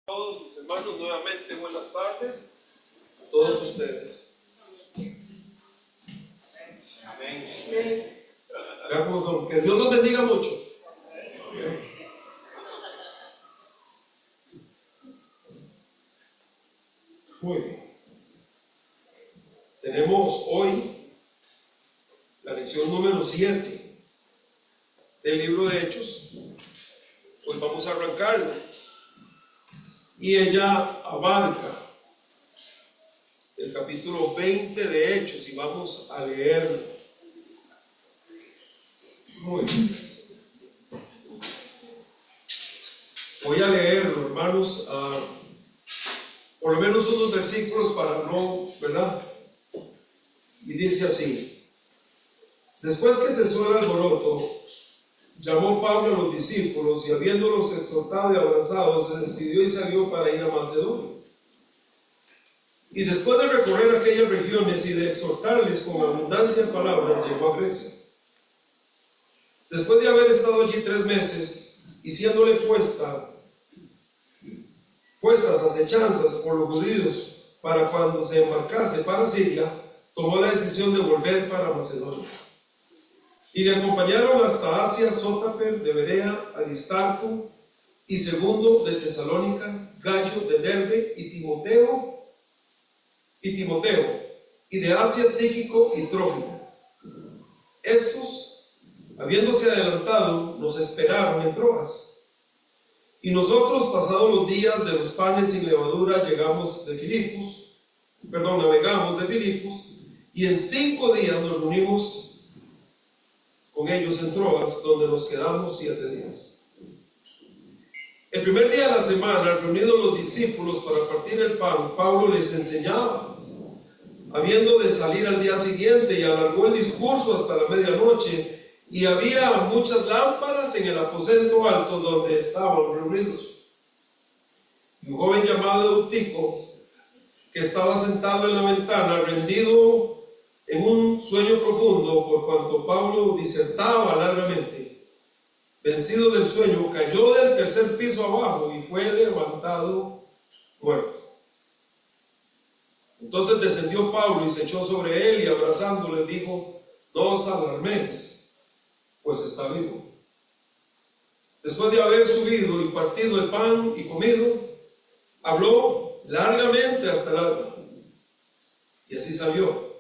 Todos mis hermanos, nuevamente buenas tardes a todos ustedes. Amén. Vean cómo son. Que Dios los bendiga mucho. Muy bien. Tenemos hoy la lección número 7 del libro de Hechos. Hoy vamos a arrancarla. Y ella abarca el capítulo 20 de Hechos y vamos a leerlo. Muy bien. Voy a leerlo, hermanos, por lo menos unos versículos para no, ¿verdad? Y dice así: después que cesó el alboroto, llamó Pablo a los discípulos y habiéndolos exhortado y abrazado, se despidió y salió para ir a Macedonia. Y después de recorrer aquellas regiones y de exhortarles con abundancia de palabras, llegó a Grecia. Después de haber estado allí 3 meses y siéndole puestas acechanzas por los judíos para cuando se embarcase para Siria, tomó la decisión de volver para Macedonia. Y le acompañaron hasta Asia Sópater de Berea, Aristarco y Segundo de Tesalónica, Gallo de Derbe y Timoteo, y de Asia Tíquico y Trófimo. Estos, habiéndose adelantado, nos esperaron en Troas. Y nosotros, pasados los días de los panes sin levadura, navegamos de Filipos, y en 5 días nos reunimos con ellos en Troas, donde nos quedamos 7 días. El primer día de la semana, reunidos los discípulos para partir el pan, Pablo les enseñaba, habiendo de salir al día siguiente, y alargó el discurso hasta la medianoche, y había muchas lámparas en el aposento alto donde estaban reunidos. Y un joven llamado Eutico, que estaba sentado en la ventana, rendido en un sueño profundo, por cuanto Pablo disertaba largamente, vencido del sueño, cayó del 3er piso abajo y fue levantado muerto. Entonces descendió Pablo y se echó sobre él y abrazándole dijo: no os alarméis, pues está vivo. Después de haber subido y partido el pan y comido, habló largamente hasta el alba. Y así salió.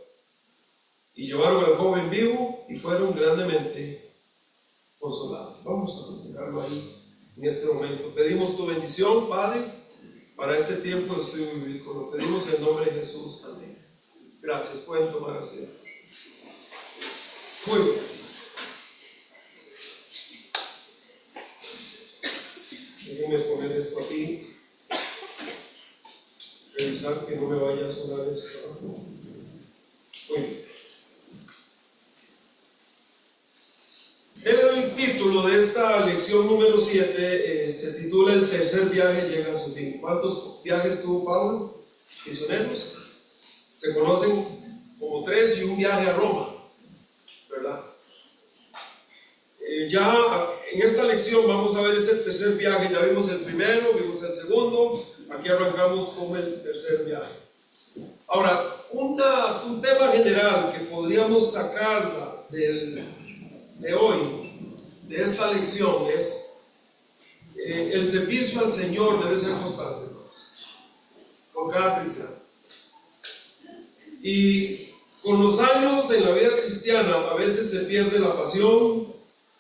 Y llevaron al joven vivo y fueron grandemente consolados. Vamos a mirarlo ahí en este momento. Pedimos tu bendición, Padre, para este tiempo de estudio bíblico. Lo pedimos en el nombre de Jesús. Amén. Gracias. Pueden tomar asiento. Muy bien. Déjenme poner esto aquí. Revisar que no me vaya a sonar esto. Muy bien. El título de esta lección número 7 se titula El tercer viaje llega a su fin. ¿Cuántos viajes tuvo Pablo? Misioneros. Se conocen como 3 y un viaje a Roma, ¿verdad? Ya en esta lección vamos a ver ese tercer viaje. Ya vimos el primero, vimos el segundo. Aquí arrancamos con el tercer viaje. Ahora, un tema general que podríamos sacar de hoy, de esta lección, es el servicio al Señor debe ser constante, con cada cristiano. Y con los años en la vida cristiana a veces se pierde la pasión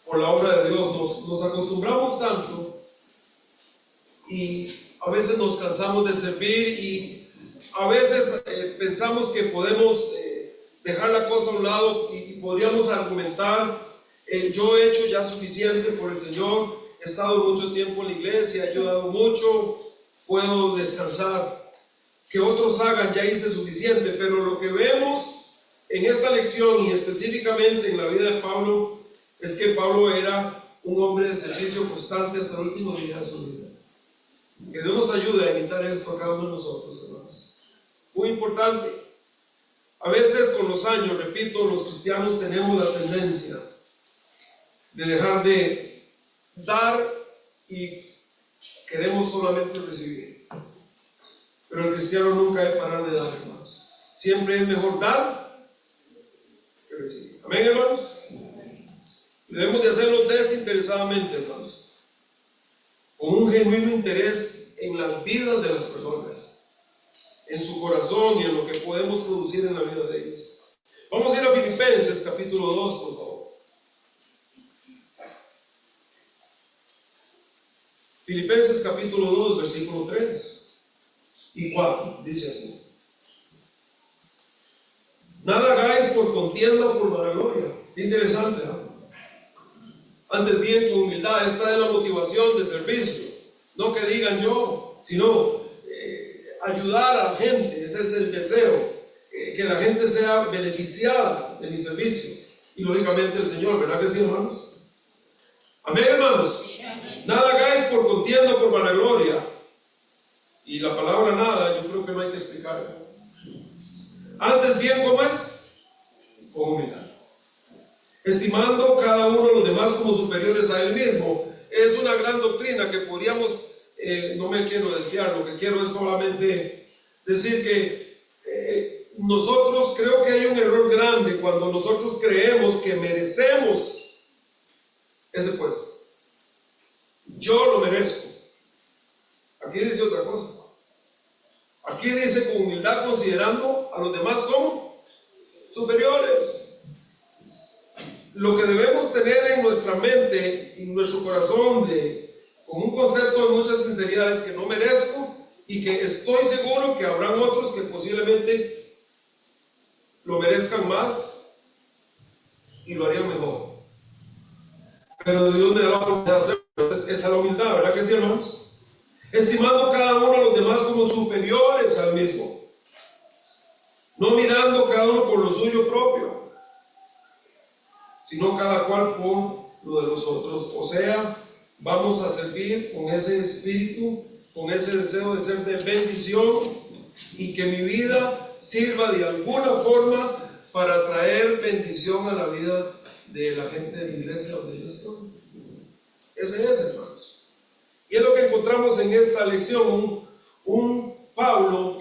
por la obra de Dios. Nos acostumbramos tanto y a veces nos cansamos de servir y a veces pensamos que podemos dejar la cosa a un lado y podríamos argumentar: yo he hecho ya suficiente por el Señor, he estado mucho tiempo en la iglesia, he ayudado mucho, puedo descansar. Que otros hagan, ya hice suficiente. Pero lo que vemos en esta lección y específicamente en la vida de Pablo es que Pablo era un hombre de servicio constante hasta el último día de su vida. Que Dios nos ayude a imitar esto a cada uno de nosotros, hermanos. Muy importante. A veces con los años, repito, los cristianos tenemos la tendencia de dejar de dar y queremos solamente recibir. Pero el cristiano nunca debe parar de dar, hermanos. Siempre es mejor dar que recibir. Amén, hermanos. Debemos de hacerlo desinteresadamente, hermanos, con un genuino interés en las vidas de las personas, en su corazón y en lo que podemos producir en la vida de ellos. Vamos a ir a Filipenses capítulo 2, por favor. Filipenses capítulo 2, versículo 3 y 4, dice así: nada hagáis por contienda o por vanagloria. Qué interesante, ¿no? Antes bien con humildad. Esta es la motivación de servicio. No que digan yo, sino ayudar a la gente. Ese es el deseo, que la gente sea beneficiada de mi servicio. Y lógicamente el Señor, ¿verdad que sí, hermanos? Amén, hermanos. Nada hagáis por contienda o por vanagloria. Y la palabra nada, yo creo que no hay que explicarla. Antes bien, ¿cómo es? Con humildad, estimando cada uno de los demás como superiores a él mismo. Es una gran doctrina que podríamos, no me quiero desviar, lo que quiero es solamente decir que nosotros, creo que hay un error grande cuando nosotros creemos que merecemos ese puesto. Yo lo merezco. Aquí dice otra cosa. Aquí dice con humildad, considerando a los demás como superiores. Lo que debemos tener en nuestra mente y en nuestro corazón, con un concepto de mucha sinceridad, es que no merezco y que estoy seguro que habrán otros que posiblemente lo merezcan más y lo harían mejor. Pero Dios me da la oportunidad de hacerlo. Esa es la humildad, ¿verdad que sí, hermanos? Estimando cada uno a los demás como superiores al mismo, no mirando cada uno por lo suyo propio, sino cada cual por lo de los otros. O sea, vamos a servir con ese espíritu, con ese deseo de ser de bendición y que mi vida sirva de alguna forma para traer bendición a la vida de la gente de la iglesia donde yo estoy. Ese es, hermanos. Y es lo que encontramos en esta lección, un Pablo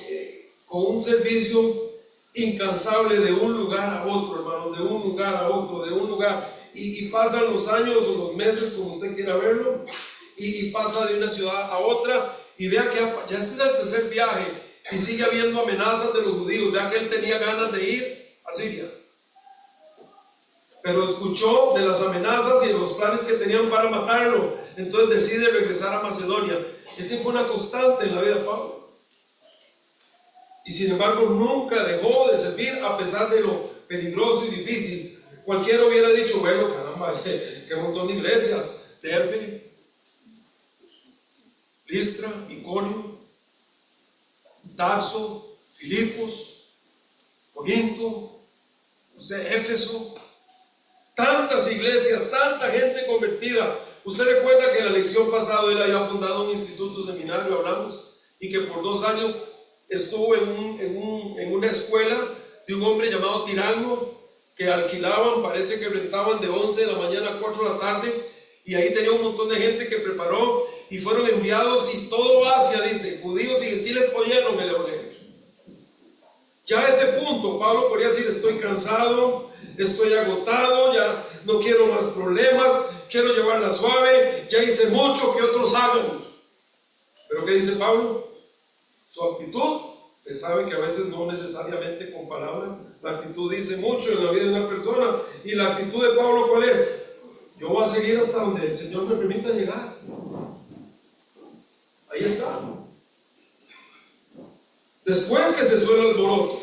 con un servicio incansable de un lugar a otro, hermano, de un lugar a otro, de un lugar, y pasan los años o los meses, como usted quiera verlo, y pasa de una ciudad a otra, y vea que ya este es el tercer viaje, y sigue habiendo amenazas de los judíos. Vea que él tenía ganas de ir a Siria, pero escuchó de las amenazas y de los planes que tenían para matarlo, entonces decide regresar a Macedonia. Esa fue una constante en la vida de Pablo. Y sin embargo nunca dejó de servir a pesar de lo peligroso y difícil. Cualquiera hubiera dicho, bueno, caramba, qué montón de iglesias, Derbe, Listra, Iconio, Tarso, Filipos, Corinto, Éfeso, tantas iglesias, tanta gente convertida. Usted recuerda que en la lección pasada él había fundado un instituto seminario, hablamos, y que por 2 años estuvo en una escuela de un hombre llamado Tirano, que alquilaban, parece que rentaban de 11 de la mañana a 4 de la tarde, y ahí tenía un montón de gente que preparó y fueron enviados, y todo Asia, dice, judíos y gentiles oyeron el evangelio. Ya a ese punto Pablo podría decir, estoy cansado, estoy agotado, ya no quiero más problemas, quiero llevarla suave, ya hice mucho, que otros hagan. Pero ¿qué dice Pablo? Su actitud, que sabe que a veces no necesariamente con palabras, la actitud dice mucho en la vida de una persona. Y la actitud de Pablo, ¿cuál es? Yo voy a seguir hasta donde el Señor me permita llegar. Ahí está. Después que cesó el alboroto,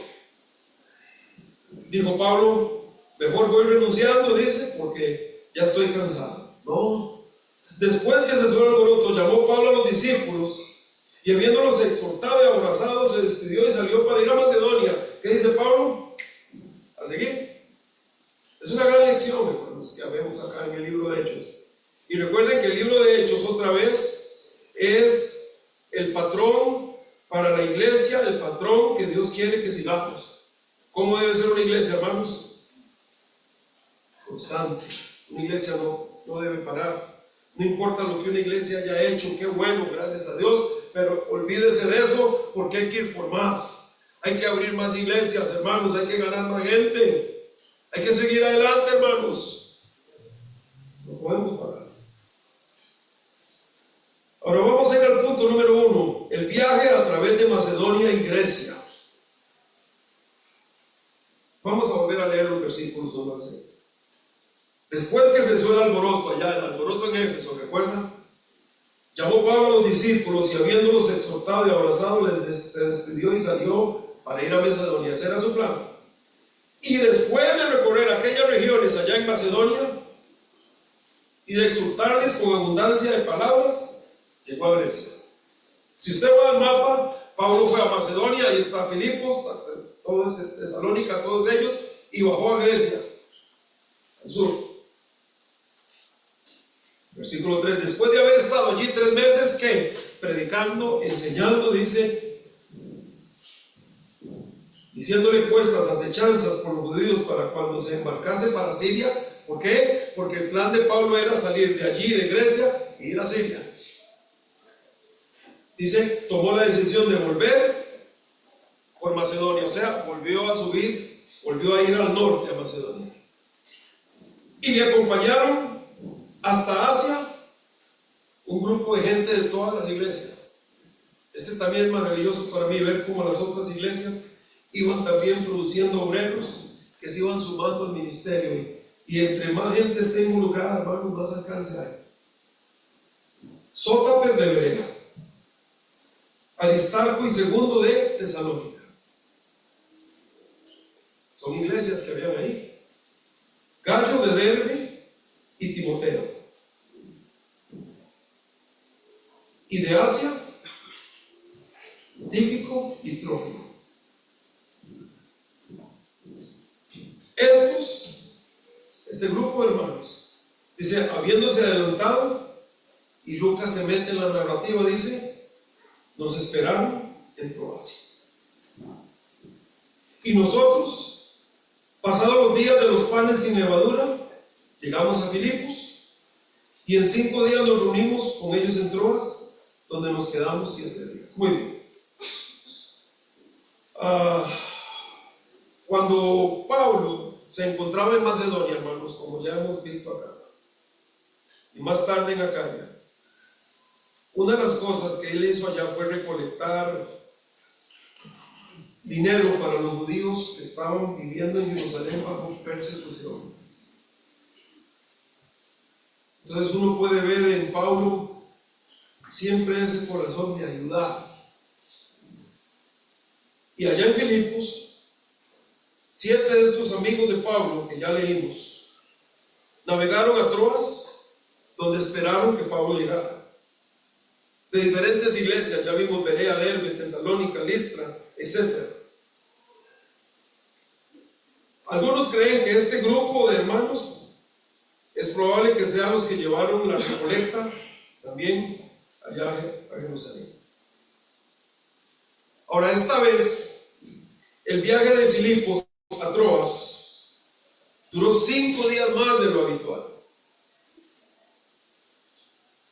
dijo Pablo, mejor voy renunciando, dice, porque ya estoy cansado. No. Después que cesó el alboroto, llamó Pablo a los discípulos, y habiéndolos exhortado y abrazado, se despidió y salió para ir a Macedonia. ¿Qué dice Pablo? A seguir. Es una gran lección, hermanos, que vemos acá en el libro de Hechos. Y recuerden que el libro de Hechos, otra vez, es el patrón para la iglesia, el patrón que Dios quiere que sigamos. ¿Cómo debe ser una iglesia, hermanos? Constante. Una iglesia no debe parar. No importa lo que una iglesia haya hecho, qué bueno, gracias a Dios, pero olvídese de eso, porque hay que ir por más. Hay que abrir más iglesias, hermanos, hay que ganar más gente. Hay que seguir adelante, hermanos. No podemos parar. Ahora vamos a ir al punto número 1, el viaje a través de Macedonia y Grecia. Vamos a volver a leer los versículos 1 al 6. Después que cesó el alboroto allá, el alboroto en Éfeso, ¿recuerdan? Llamó Pablo a los discípulos y habiéndolos exhortado y abrazado, se despidió y salió para ir a Macedonia. Ese era su plan. Y después de recorrer aquellas regiones allá en Macedonia y de exhortarles con abundancia de palabras, llegó a Grecia. Si usted va al mapa, Pablo fue a Macedonia, ahí está Filipos, todo Tesalónica, todos ellos, y bajó a Grecia, al sur. Versículo 3, después de haber estado allí 3 meses, ¿qué? Predicando, enseñando, dice, diciéndole puestas acechanzas por los judíos para cuando se embarcase para Siria. ¿Por qué? Porque el plan de Pablo era salir de allí, de Grecia, e ir a Siria. Dice, tomó la decisión de volver por Macedonia, o sea, volvió a ir al norte, a Macedonia. Y le acompañaron hasta Asia un grupo de gente de todas las iglesias. Este también es maravilloso para mí, ver cómo las otras iglesias iban también produciendo obreros que se iban sumando al ministerio. Y entre más gente esté involucrada, hermanos, más alcance hay. Sópater de Berea, Aristarco y Segundo de Tesalónica. Son iglesias que habían ahí. Gallo de Derbe y Timoteo. Y de Asia, Tíquico y Trófimo. Este grupo de hermanos, dice, habiéndose adelantado, y Lucas se mete en la narrativa, dice, nos esperaron en Troas. Y nosotros, pasados los días de los panes sin levadura, llegamos a Filipos, y en 5 días nos reunimos con ellos en Troas, donde nos quedamos 7 días. Muy bien. Cuando Pablo se encontraba en Macedonia, hermanos, como ya hemos visto acá, y más tarde en Acaya, una de las cosas que él hizo allá fue recolectar dinero para los judíos que estaban viviendo en Jerusalén bajo persecución. Entonces uno puede ver en Pablo siempre ese corazón de ayudar. Y allá en Filipos, 7 de estos amigos de Pablo, que ya leímos, navegaron a Troas, donde esperaron que Pablo llegara. De diferentes iglesias, ya vimos Berea, Derbe, Tesalónica, Listra, etc. Algunos creen que este grupo de hermanos es probable que sean los que llevaron la recolecta también allá a Jerusalén. Ahora, esta vez, el viaje de Filipos a Troas duró 5 días más de lo habitual,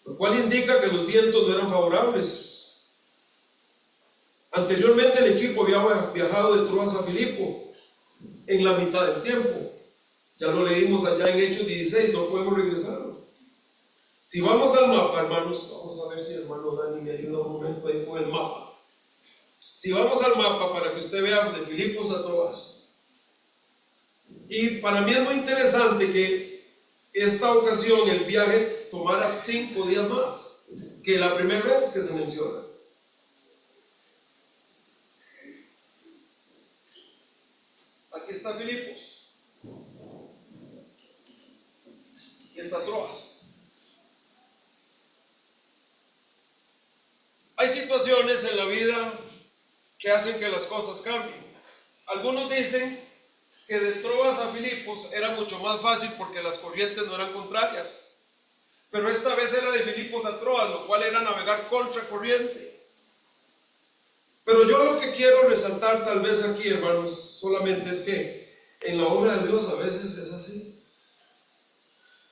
lo cual indica que los vientos no eran favorables. Anteriormente el equipo había viajado de Troas a Filipo en la mitad del tiempo. Ya lo leímos allá en Hechos 16, no podemos regresarlo. Si vamos al mapa, hermanos, vamos a ver si el hermano Dani me ayuda un momento ahí con el mapa. Si vamos al mapa para que usted vea de Filipos a Troas. Y para mí es muy interesante que esta ocasión el viaje tomara 5 días más que la primera vez que se menciona. Aquí está Filipos. Aquí está Troas. Hay situaciones en la vida que hacen que las cosas cambien. Algunos dicen que de Troas a Filipos era mucho más fácil porque las corrientes no eran contrarias. Pero esta vez era de Filipos a Troas, lo cual era navegar contra corriente. Pero yo lo que quiero resaltar tal vez aquí, hermanos, solamente es que en la obra de Dios a veces es así.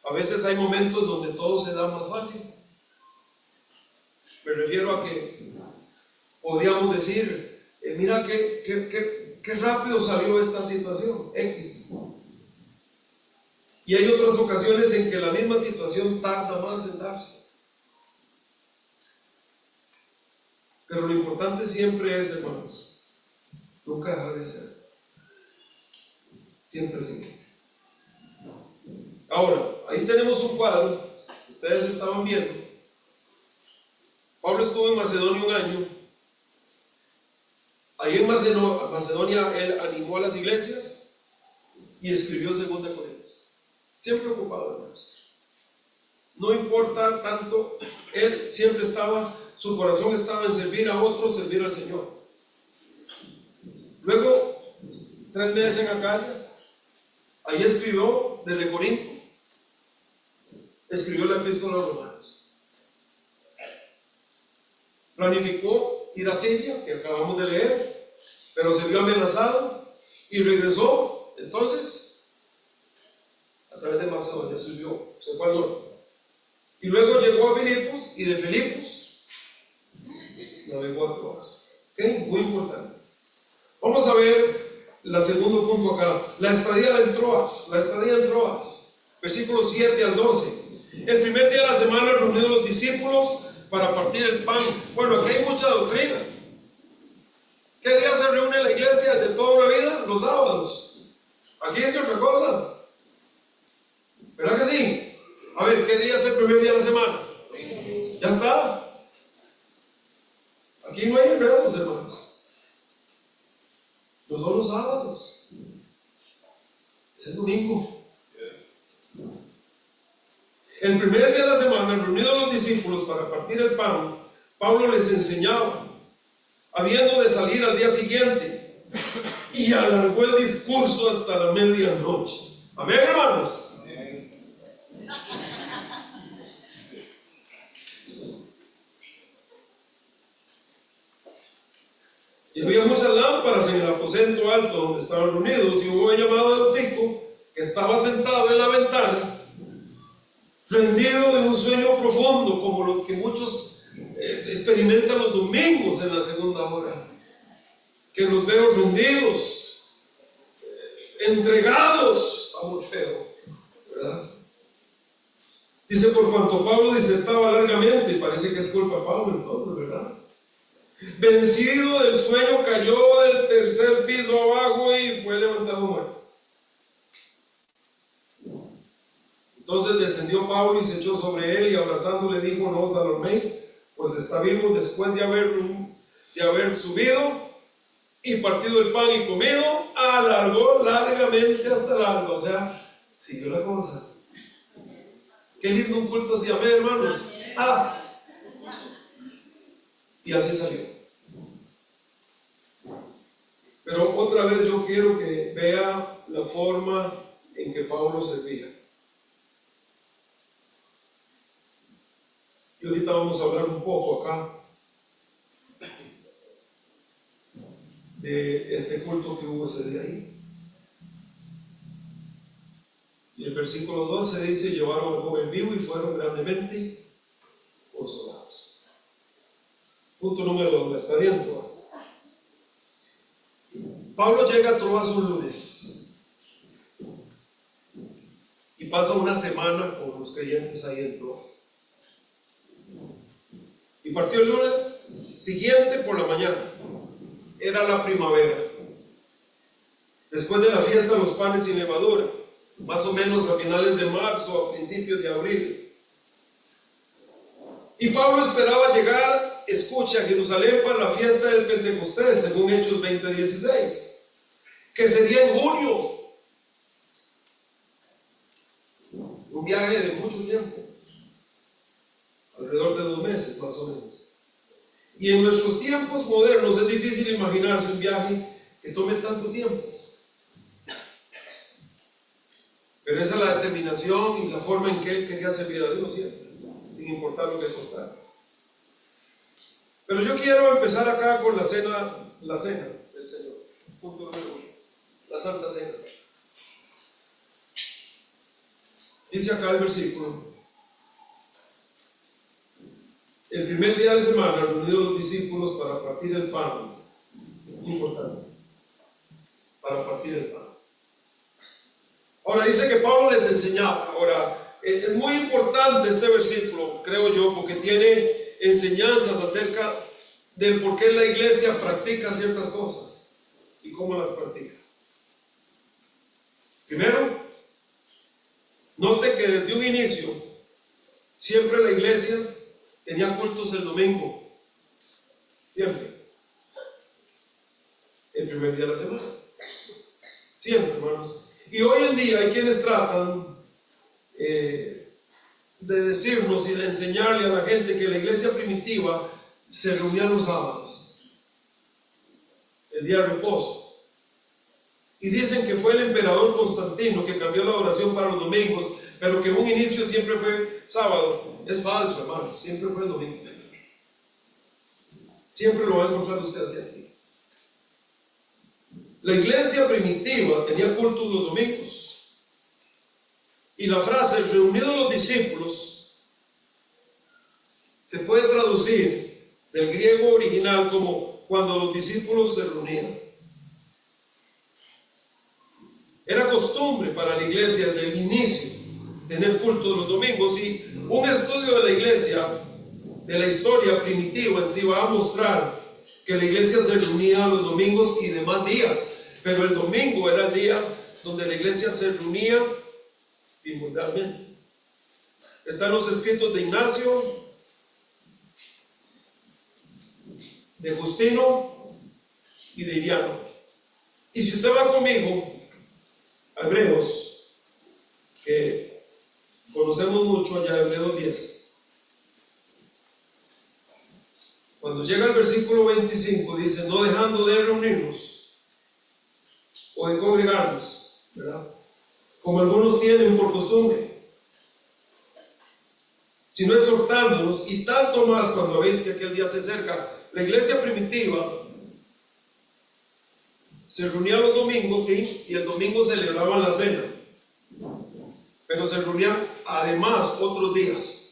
A veces hay momentos donde todo se da más fácil. Me refiero a que podríamos decir, mira qué rápido salió esta situación, X. Y hay otras ocasiones en que la misma situación tarda más en darse. Pero lo importante siempre es, hermanos, nunca dejar de hacer. Siempre seguir. Ahora, ahí tenemos un cuadro, ustedes estaban viendo. Pablo estuvo en Macedonia un año. Ahí en Macedonia él animó a las iglesias y escribió 2 Corintios. Siempre ocupado, hermanos. No importa tanto, él siempre su corazón estaba en servir a otros, servir al Señor. Luego, 3 meses en Acayas, ahí escribió desde Corinto, escribió la epístola a los Romanos. Planificó ir a Siria, que acabamos de leer, pero se vio amenazado y regresó. Entonces, a través de Macedonia subió, se fue al norte. Y luego llegó a Filipos, y de Filipos navegó a Troas. ¿Okay? Muy importante. Vamos a ver el segundo punto acá. La estadía en Troas. Versículos 7 al 12. El primer día de la semana reunidos los discípulos para partir el pan. Bueno, aquí hay mucha doctrina. ¿Qué día se reúne la iglesia de toda la vida? Los sábados. Aquí dice otra cosa. ¿Verdad que sí? A ver, ¿qué día es el primer día de la semana? Ya está. Aquí no hay enredos, hermanos. No son los sábados. Es el domingo. El primer día de la semana, reunidos los discípulos para partir el pan, Pablo les enseñaba, habiendo de salir al día siguiente, y alargó el discurso hasta la medianoche. Amén, hermanos. Y había muchas lámparas en el aposento alto donde estaban reunidos, y hubo llamado a Eutico, que estaba sentado en la ventana, rendido de un sueño profundo, como los que muchos experimentan los domingos en la segunda hora, que los veo rendidos, entregados a Morfeo, ¿verdad? Dice, por cuanto Pablo disertaba largamente, y parece que es culpa de Pablo entonces, ¿verdad? Vencido del sueño, cayó del tercer piso abajo y fue levantado muerto. Entonces descendió Pablo y se echó sobre él, y abrazándole dijo, no os alarméis, pues está vivo. Después de haber subido y partido el pan y comido, alargó largamente hasta el alba. O sea, siguió la cosa. Qué lindo un culto así, amén, hermanos. Y así salió. Pero otra vez yo quiero que vea la forma en que Pablo servía. Y ahorita vamos a hablar un poco acá de este culto que hubo ese día ahí. Y el versículo 12 dice, llevaron al joven vivo y fueron grandemente consolados. Punto número 2, la estadía en Troas. Pablo llega a Troas un lunes y pasa una semana con los creyentes ahí en Troas. Y partió el lunes siguiente por la mañana. Era la primavera. Después de la fiesta de los panes sin levadura, más o menos a finales de marzo, a principios de abril. Y Pablo esperaba llegar, escucha, a Jerusalén para la fiesta del Pentecostés, según Hechos 20:16, que sería en junio. Un viaje de mucho tiempo, alrededor de 2 meses más o menos. Y en nuestros tiempos modernos es difícil imaginarse un viaje que tome tanto tiempo. Pero esa es la determinación y la forma en que él quería servir a Dios siempre, sin importar lo que costara. Pero yo quiero empezar acá con la cena del Señor. Punto número 1. La Santa Cena. Dice acá el versículo. el primer día de semana, reunidos los discípulos para partir el pan. Importante. Para partir el pan. Ahora dice que Pablo les enseñaba. Ahora, es muy importante este versículo, creo yo, porque tiene enseñanzas acerca del por qué la iglesia practica ciertas cosas y cómo las practica. Primero, note que desde un inicio, siempre la iglesia tenía cultos el domingo. Siempre. El primer día de la semana. Siempre, hermanos. Y hoy en día hay quienes tratan de decirnos y de enseñarle a la gente que la iglesia primitiva se reunía los sábados, el día de reposo. Y dicen que fue el emperador Constantino que cambió la oración para los domingos, pero que en un inicio siempre fue sábado. Es falso, hermanos, siempre fue el domingo. Siempre lo va a encontrar usted así aquí. La iglesia primitiva tenía cultos los domingos. Y la frase, reunidos los discípulos, se puede traducir del griego original como cuando los discípulos se reunían. Era costumbre para la iglesia desde el inicio tener cultos los domingos, y un estudio de la iglesia, de la historia primitiva en sí, va a mostrar que la iglesia se reunía los domingos y demás días, pero el domingo era el día donde la iglesia se reunía primordialmente. Están los escritos de Ignacio, de Justino y de Iriano. Y si usted va conmigo a Hebreos, que conocemos mucho allá, Hebreos 10. Cuando llega el versículo 25, dice: no dejando de reunirnos o de congregarnos, ¿verdad?, como algunos tienen por costumbre, sino exhortándonos, y tanto más cuando veis que aquel día se acerca. La iglesia primitiva se reunía los domingos, ¿sí?, y el domingo celebraban la cena, pero se reunían además otros días.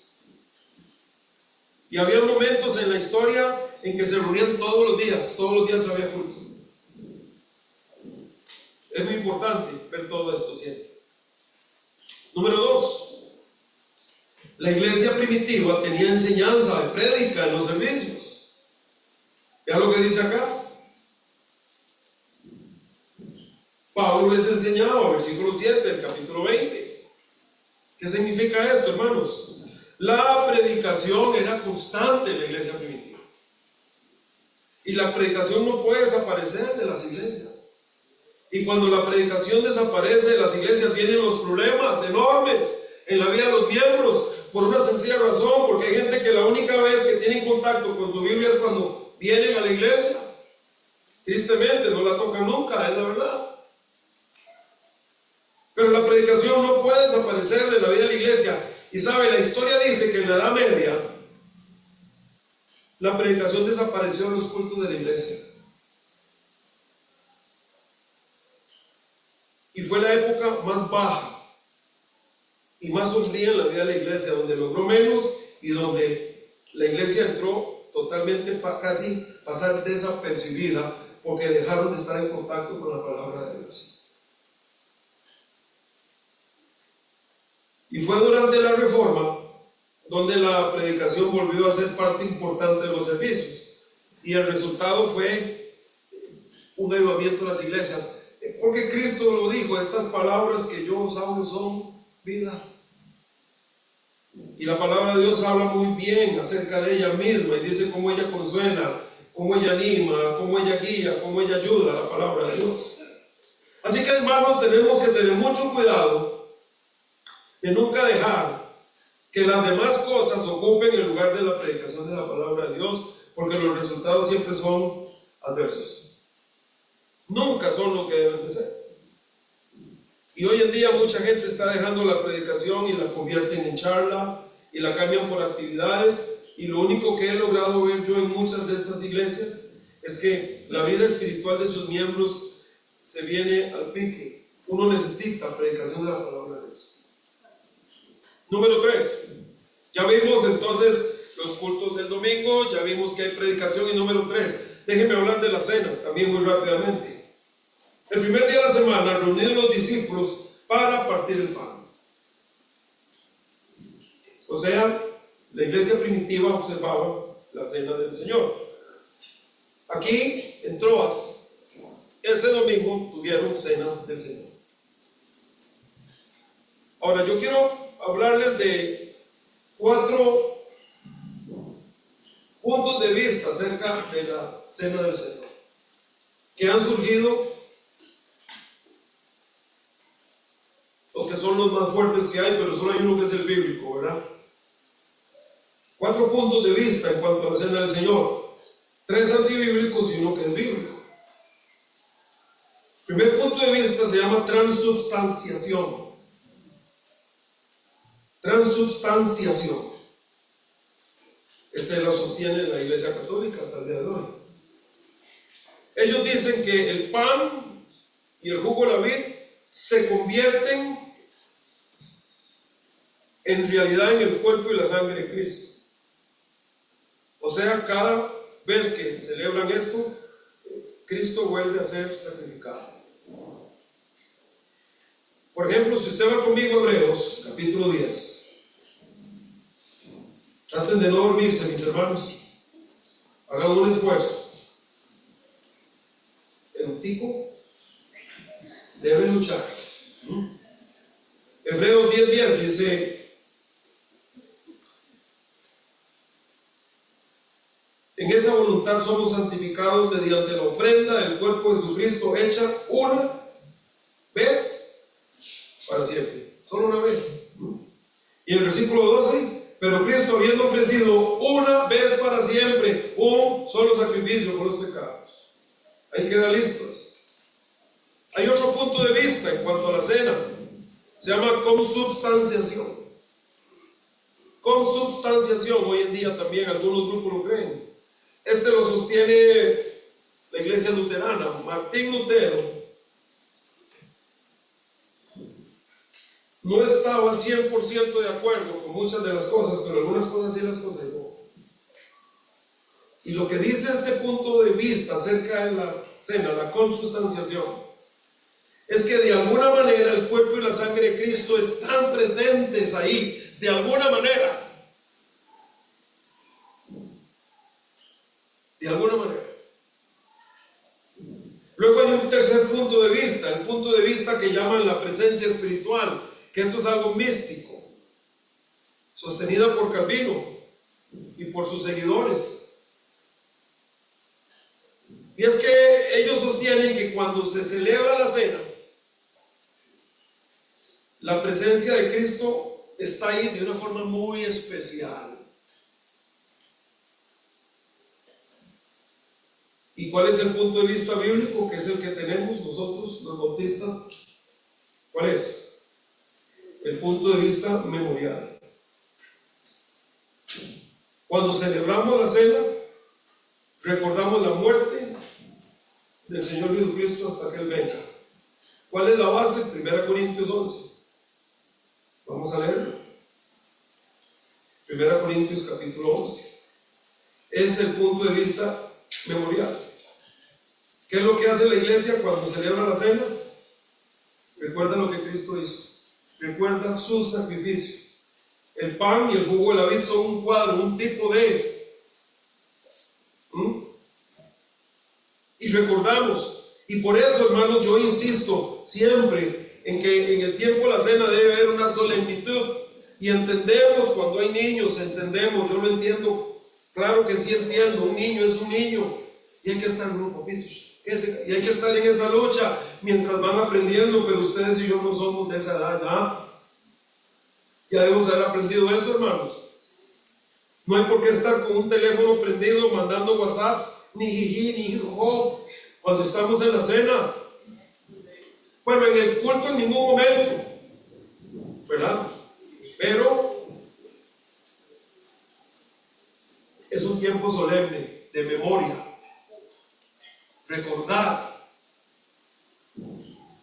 Y había momentos en la historia en que se reunían todos los días había culto. Es muy importante ver todo esto siempre. Número 2, la iglesia primitiva tenía enseñanza de prédica en los servicios. ¿Ya lo que dice acá? Pablo les enseñaba, versículo 7 del capítulo 20. ¿Qué significa esto, hermanos? La predicación era constante en la iglesia primitiva. Y la predicación no puede desaparecer de las iglesias. Y cuando la predicación desaparece de las iglesias, vienen los problemas enormes en la vida de los miembros, por una sencilla razón, porque hay gente que la única vez que tienen contacto con su Biblia es cuando vienen a la iglesia. Tristemente, no la tocan nunca, es la verdad. Pero la predicación no puede desaparecer de la vida de la iglesia. Y sabe, la historia dice que en la Edad Media la predicación desapareció de los cultos de la iglesia. Y fue la época más baja y más sombría en la vida de la iglesia, donde logró menos y donde la iglesia entró totalmente, casi pasar desapercibida, porque dejaron de estar en contacto con la palabra de Dios. Y fue durante la Reforma donde la predicación volvió a ser parte importante de los servicios. Y el resultado fue un avivamiento de las iglesias. Porque Cristo lo dijo: estas palabras que yo os hablo son vida. Y la palabra de Dios habla muy bien acerca de ella misma, y dice cómo ella consuela, cómo ella anima, cómo ella guía, cómo ella ayuda, la palabra de Dios. Así que, hermanos, tenemos que tener mucho cuidado de nunca dejar que las demás cosas ocupen el lugar de la predicación de la palabra de Dios, porque los resultados siempre son adversos. Nunca son lo que deben de ser. Y hoy en día mucha gente está dejando la predicación y la convierten en charlas y la cambian por actividades, y lo único que he logrado ver yo en muchas de estas iglesias es que la vida espiritual de sus miembros se viene al pique. Uno necesita predicación de la palabra de Dios. Número 3, ya vimos entonces los cultos del domingo, ya vimos que hay predicación. Y número 3, déjenme hablar de la cena también muy rápidamente. El primer día de la semana, reunidos los discípulos para partir el pan. O sea, la iglesia primitiva observaba la cena del Señor. Aquí, en Troas, este domingo tuvieron cena del Señor. Ahora, yo quiero hablarles de 4 puntos de vista acerca de la cena del Señor, que han surgido, o que son los más fuertes que hay, pero solo hay uno que es el bíblico, ¿verdad? 4 puntos de vista en cuanto a la cena del Señor, 3 antibíblicos y uno que es bíblico. El primer punto de vista se llama transubstanciación. Transubstanciación. Este lo sostiene la Iglesia Católica hasta el día de hoy. Ellos dicen que el pan y el jugo de la vid se convierten en realidad en el cuerpo y la sangre de Cristo. O sea, cada vez que celebran esto, Cristo vuelve a ser sacrificado. Por ejemplo, si usted va conmigo a Hebreos, capítulo 10. Traten de no dormirse, mis hermanos. Hagan un esfuerzo. El tico debe luchar. Hebreos 10:10 dice: en esa voluntad somos santificados mediante la ofrenda del cuerpo de Jesucristo hecha una vez para siempre. Solo una vez. Y en el versículo 12: pero Cristo, habiendo ofrecido una vez para siempre un solo sacrificio por los pecados. Ahí queda listo. Hay otro punto de vista en cuanto a la cena. Se llama consubstanciación. Consubstanciación, hoy en día también algunos grupos lo creen. Este lo sostiene la iglesia luterana. Martín Lutero no estaba 100% de acuerdo con muchas de las cosas, pero algunas cosas sí las conservó. Y lo que dice este punto de vista acerca de la cena, la consubstanciación, es que de alguna manera el cuerpo y la sangre de Cristo están presentes ahí, de alguna manera. De alguna manera. Luego hay un tercer punto de vista, el punto de vista que llaman la presencia espiritual, que esto es algo místico, sostenida por Calvino y por sus seguidores. Y es que ellos sostienen que cuando se celebra la cena, la presencia de Cristo está ahí de una forma muy especial. ¿Y cuál es el punto de vista bíblico, que es el que tenemos nosotros, los bautistas? ¿Cuál es? El punto de vista memorial. Cuando celebramos la cena, recordamos la muerte del Señor Jesucristo hasta que Él venga. ¿Cuál es la base? 1 Corintios 11. Vamos a leerlo. 1 Corintios capítulo 11. Es el punto de vista memorial. ¿Qué es lo que hace la iglesia cuando celebra la cena? Recuerda lo que Cristo hizo. Recuerda su sacrificio. El pan y el jugo de la vid son un cuadro, un tipo de. Y recordamos. Y por eso, hermanos, yo insisto siempre en que en el tiempo de la cena debe haber una solemnitud. Y entendemos cuando hay niños, entendemos, yo lo entiendo. Claro que sí entiendo, un niño es un niño. Y hay que estar, no, papitos. Y hay que estar en esa lucha mientras van aprendiendo, pero ustedes y yo no somos de esa edad ya. Ya debemos haber aprendido eso, hermanos. No hay por qué estar con un teléfono prendido mandando WhatsApps, ni jiji, ni jijo, cuando estamos en la cena. Bueno, en el culto en ningún momento, ¿verdad? Pero es un tiempo solemne de memoria. Recordar,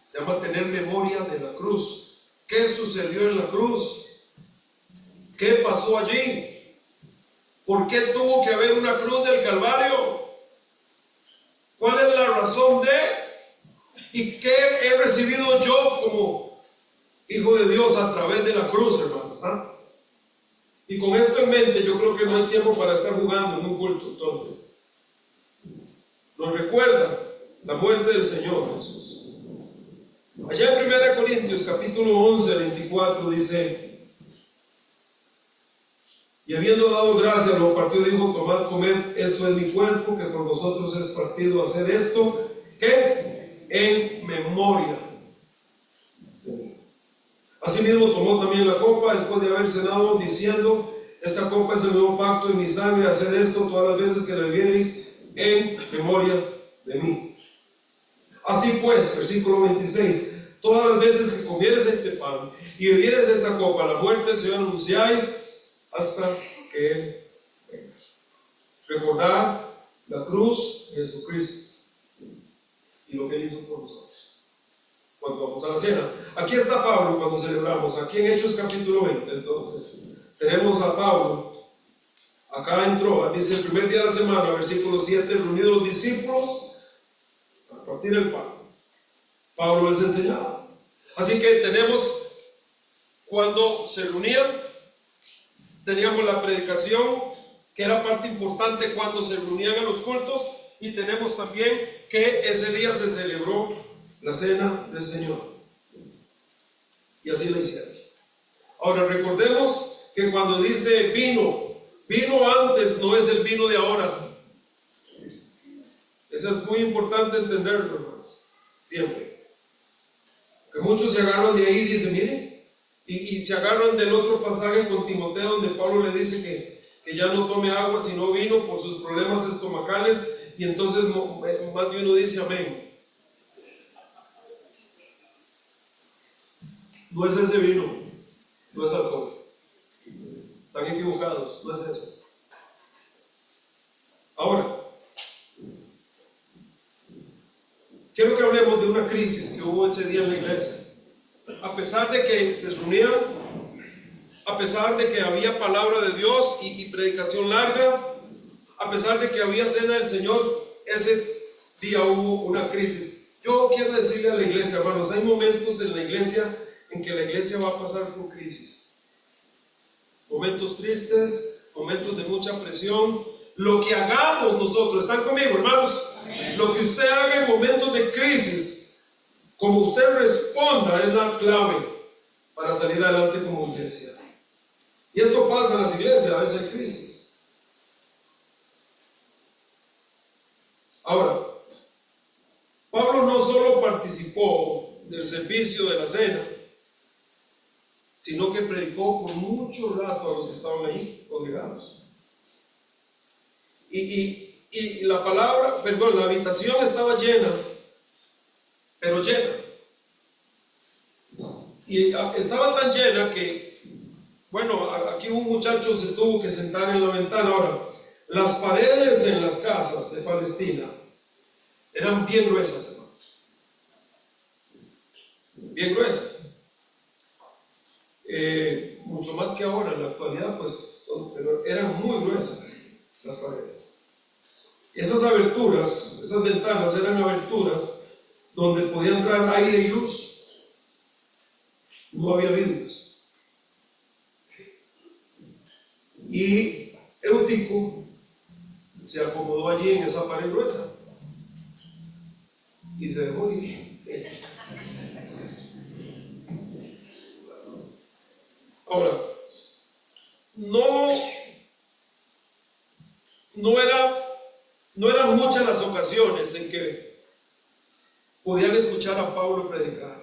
se llama tener memoria de la cruz. ¿Qué sucedió en la cruz? ¿Qué pasó allí? ¿Por qué tuvo que haber una cruz del Calvario? ¿Cuál es la razón de? ¿Y qué he recibido yo como hijo de Dios a través de la cruz, hermanos? ¿Ah? Y con esto en mente, yo creo que no hay tiempo para estar jugando en un culto. Entonces, nos recuerda la muerte del Señor Jesús. Allá en 1 Corintios capítulo 11, 24 dice: y habiendo dado gracias, lo partió y dijo: tomad, comed, esto es mi cuerpo, que por vosotros es partido. Hacer esto, ¿qué? En memoria de mí. Asimismo tomó también la copa después de haber cenado, diciendo: esta copa es el nuevo pacto en mi sangre. Hacer esto todas las veces que la bebiereis en memoria de mí. Así pues, versículo 26, todas las veces que comieres este pan y bebieres esta copa, la muerte del Señor anunciáis hasta que Él venga. Recordad la cruz de Jesucristo y lo que Él hizo por nosotros. Cuando vamos a la cena, aquí está Pablo cuando celebramos, aquí en Hechos capítulo 20, entonces, tenemos a Pablo, acá entró, dice el primer día de la semana, versículo 7, reunidos los discípulos, a partir del pan, Pablo les enseñaba. Así que tenemos, cuando se reunían, teníamos la predicación, que era parte importante cuando se reunían a los cultos, y tenemos también que ese día se celebró la cena del Señor. Y así lo hicieron. Ahora recordemos que cuando dice vino antes no es el vino de ahora. Eso es muy importante entenderlo, hermanos, siempre. Que muchos se agarran de ahí y dicen, miren, y se agarran del otro pasaje con Timoteo, donde Pablo le dice que ya no tome agua sino vino por sus problemas estomacales, y entonces más de uno dice amén. No es ese vino, no es alcohol. Están equivocados, no es eso. Ahora, quiero que hablemos de una crisis que hubo ese día en la iglesia. A pesar de que se reunían, a pesar de que había palabra de Dios y predicación larga, a pesar de que había cena del Señor, ese día hubo una crisis. Yo quiero decirle a la iglesia, hermanos, hay momentos en la iglesia en que la iglesia va a pasar por crisis. Momentos tristes, momentos de mucha presión. Lo que hagamos nosotros, ¿están conmigo, hermanos? Amén. Lo que usted haga en momentos de crisis, como usted responda, es la clave para salir adelante como iglesia. Y esto pasa en las iglesias, a veces hay crisis. Ahora, Pablo no solo participó del servicio de la cena, sino que predicó por mucho rato a los que estaban ahí congregados. Y la la habitación estaba llena, pero llena. Y estaba tan llena que, bueno, aquí un muchacho se tuvo que sentar en la ventana. Ahora, las paredes en las casas de Palestina eran bien gruesas, hermanos. Bien gruesas. Mucho más que ahora, en la actualidad, pues, pero eran muy gruesas las paredes. Esas aberturas, esas ventanas eran aberturas donde podía entrar aire y luz. No había vidrios. Y Eutico se acomodó allí en esa pared gruesa y se dejó ir. Ahora, no eran muchas las ocasiones en que podían escuchar a Pablo predicar.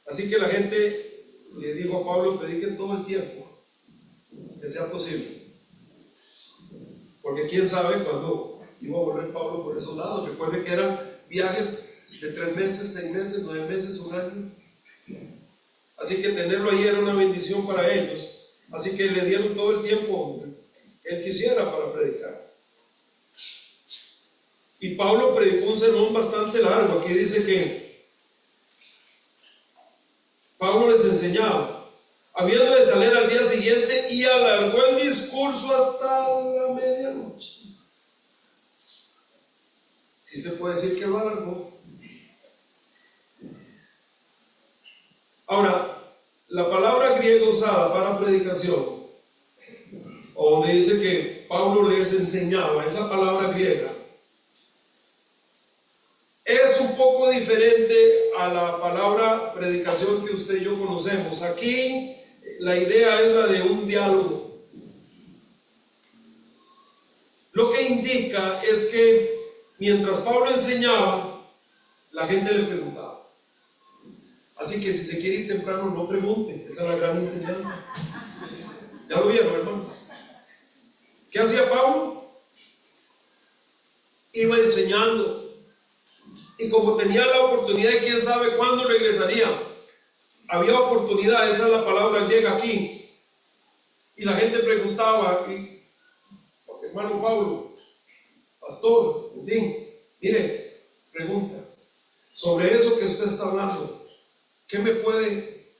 Así que la gente le dijo a Pablo: predique todo el tiempo que sea posible, porque quién sabe cuándo iba a volver Pablo por esos lados. Recuerde que eran viajes de 3 meses, 6 meses, 9 meses, un año. Así que tenerlo ahí era una bendición para ellos. Así que le dieron todo el tiempo que él quisiera para predicar. Y Pablo predicó un sermón bastante largo. Aquí dice que Pablo les enseñaba habiendo de salir al día siguiente, y alargó el discurso hasta la medianoche. Sí se puede decir que lo alargó. Ahora, la palabra griega usada para predicación, o donde dice que Pablo les enseñaba, esa palabra griega, es un poco diferente a la palabra predicación que usted y yo conocemos. Aquí la idea es la de un diálogo. Lo que indica es que mientras Pablo enseñaba, la gente le preguntaba. Así que si se quiere ir temprano, no pregunte. Esa es la gran enseñanza. ¿Ya lo vieron, hermanos? ¿Qué hacía Pablo? Iba enseñando. Y como tenía la oportunidad, y quién sabe cuándo regresaría, había oportunidad, esa es la palabra griega aquí. Y la gente preguntaba, y, hermano Pablo, pastor, en fin, mire, pregunta, sobre eso que usted está hablando, ¿qué me puede